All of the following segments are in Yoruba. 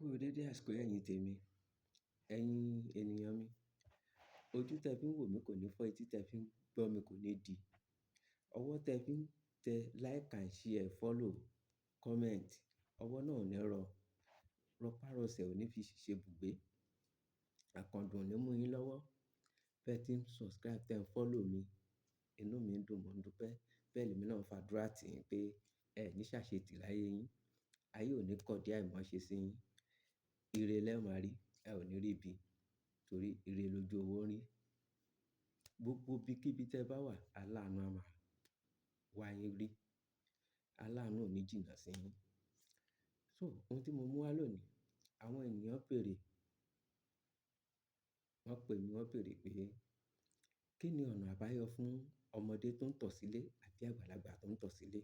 kú dédé àsìkò yìí ẹ̀yin tèmi, ẹ̀yin ènìyàn mi. Ojú tẹ fi ń wò mí kò ní fọ́, etí tẹ fi ń gbọ́ mi kò ní di. Ọwọ́ tẹ fi ń tẹ like and share, follow, comment, ọwọ́ náà ò ní rọ. Rọpárọsẹ̀ ò ní fi ṣe ibùgbé. Àkàndùn ò ní mú yín lọ́wọ́. Bẹ́ẹ̀ tí ń subscribe, tẹ ń follow mi, inú mi ń dùn, mo ń dúpẹ́. Bẹ́ẹ̀ lèmi náà ń fàdúrà tì yín pé ẹ ní ṣàṣetì láyé yín. Ayé ò ní kọdí àìmọ́ṣe sí yín. Ire lẹ máa rí, ẹ ò ní rí ibi, torí ire lójú owó rí. Gbogbo ibikíbi tẹ bá wà, aláàánú a máa wá yín rí. Aláàánú ò ní jìnnà sí yín. So, ohun tí mo mú wá lónìí, àwọn ènìyàn béèrè, wọ́n pè mí, wọ́n béèrè pé kí ni ọ̀nà àbáyọ fún ọmọdé tó ń tọ̀ sílé àbí àgbàlagbà tó ń tọ̀ sílé?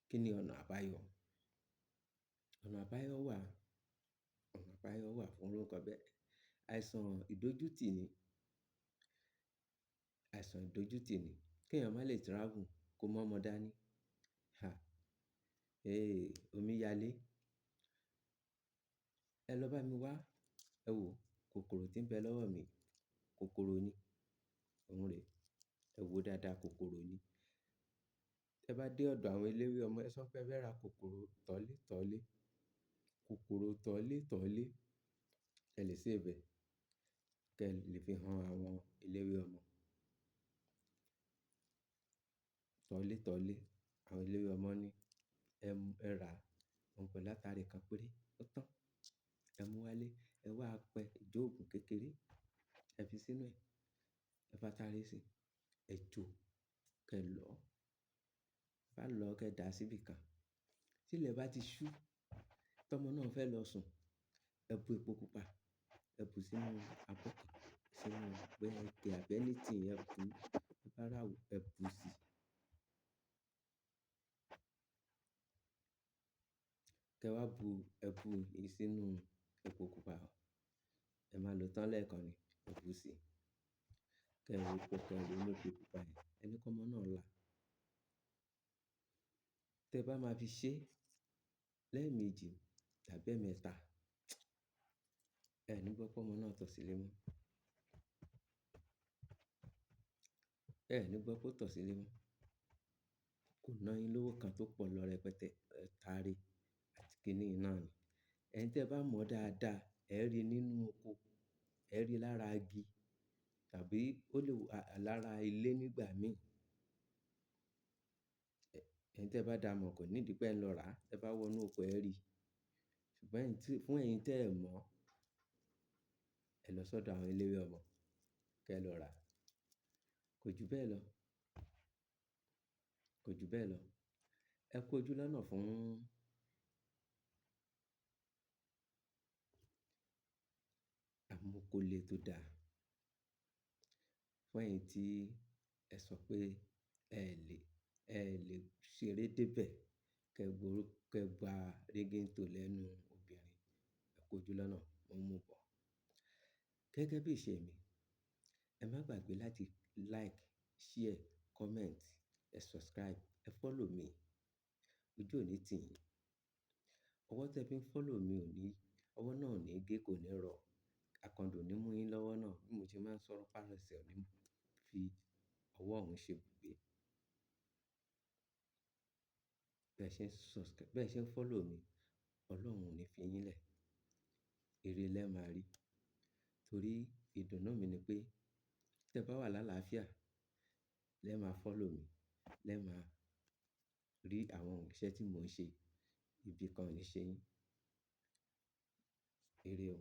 Kí ni ọ̀nà àbáyọ? Ọ̀nà àbáyọ wà, ọ̀nà àbáyọ wà fún irú nǹkan bẹ́ẹ̀. Àìsàn ìdójútì ni, àìsàn ìdójútì ni. Kí èèyàn má lè travel kó mú ọmọ dání. Ha! Omi ya lé. Ẹ lọ bá mi wá, ẹ wò kòkòrò tí ń bẹ lọ́wọ́ mi, kòkòrò ni. Òun rè, ẹ wò dáadáa, kòkòrò ni. Tẹ bá dé ọ̀dọ̀ àwọn eléwé ọmọ, ẹ sọ pé ẹ fẹ́ ra kòkòrò tọ́lé tọ́lé. Kòkòrò tọ́lé tọ́lé. Ẹ lè ṣe bẹ́ẹ̀ kí ẹ lè fi han àwọn eléwé ọmọ. Tọ́lé tọ́lé. Àwọn eléwé ọmọ ní ẹ rà, òun pẹ̀lú atare kan péré, ó tán. Ẹ mú wá lé, ẹ wá apẹ ìjóògùn kékeré, ẹ fi sínú ẹ̀, ẹ fi atare sí i, ẹ jó, kẹ lọ. Bá lọ kẹ dà síbi kan. Tí ilẹ̀ bá ti ṣú, tí ọmọ náà fẹ́ lọ sùn, ẹ bu epo pupa, ẹ bu sínú abọ́ kan, sínú bóyá ike àbí anything ẹ bu, ẹ bá ráwo, ẹ bu sí i. Kẹ wá bu, ẹ bu èyí sínú epo pupa. Ẹ máa lò tán lẹ́ẹ̀kan ni, ẹ bu sí i. Kẹ ro epo, kẹ ro inú epo pupa yẹn, ẹ ní kí ọmọ náà là. Tẹ bá máa fi ṣé lẹ́ẹ̀mejì tàbí ẹ̀ẹ̀mẹ́ta, ẹ ní gbọ́ pé ọmọ náà tọ̀ sílé mọ́. Ẹ ní gbọ́ pé ó tọ̀ sílé mọ́. Kò ná yín lówó kan tó pọ̀ lọ rẹpẹtẹ, atare àti kíní yìí náà ni. Ẹ̀yin tí ẹ bá mọ̀ dáadáa, ẹ rí nínú oko, ẹ rí lára igi tàbí ó lè wà lára ilé nígbà mí. Ẹ̀yin tí ẹ bá dà mọ̀ kò need pé ẹ lọ rà, ẹ bá wọ inú oko ẹ rí. Ṣùgbọ́n ẹ̀yin tí, fún ẹ̀yin tí ẹ mọ̀, ẹ lọ sọ́dọ̀ àwọn eléwé ọmọ, kẹ lọ rà. Kò ju bẹ́ẹ̀ lọ. Kò ju bẹ́ẹ̀ lọ. Ẹ kú ojú lọ́nà fún àmúkólé tó dáa. Fún ẹ̀yin tí ẹ sọ pé ẹ lè ṣeré dé bẹ̀, kẹ gba rígíntò lẹ́nu obìnrin. Ẹ kú ojú lọ́nà, mo ń mú bọ̀. Gẹ́gẹ́ bí ìṣe mi, ẹ má gbàgbé láti like, share, comment, ẹ subscribe, ẹ follow mi. Ojú ò ní tì yín. Ọwọ́ tẹ fi ń follow mi ò ní, ọwọ́ náà ò ní gé, kò ní rọ. Àkàndùn ò ní mú yín lọ́wọ́ náà bí mo ṣe máa ń sọ rọpárọsẹ̀ ò ní fi ọwọ́ òun ṣe ibùgbé. Bẹ́ẹ̀ ṣe ń subscribe, bẹ́ẹ̀ ṣe ń follow mi, Ọlọ́run ò ní fi yín lẹ̀. Ire lẹ máa rí. Torí ìdùnnú mi ni pé tí ẹ bá wà lálaàfíà, lẹ máa follow mi, lẹ máa rí àwọn iṣẹ́ tí mò ń ṣe, ibi kan ò ní ṣe yín. Ire o.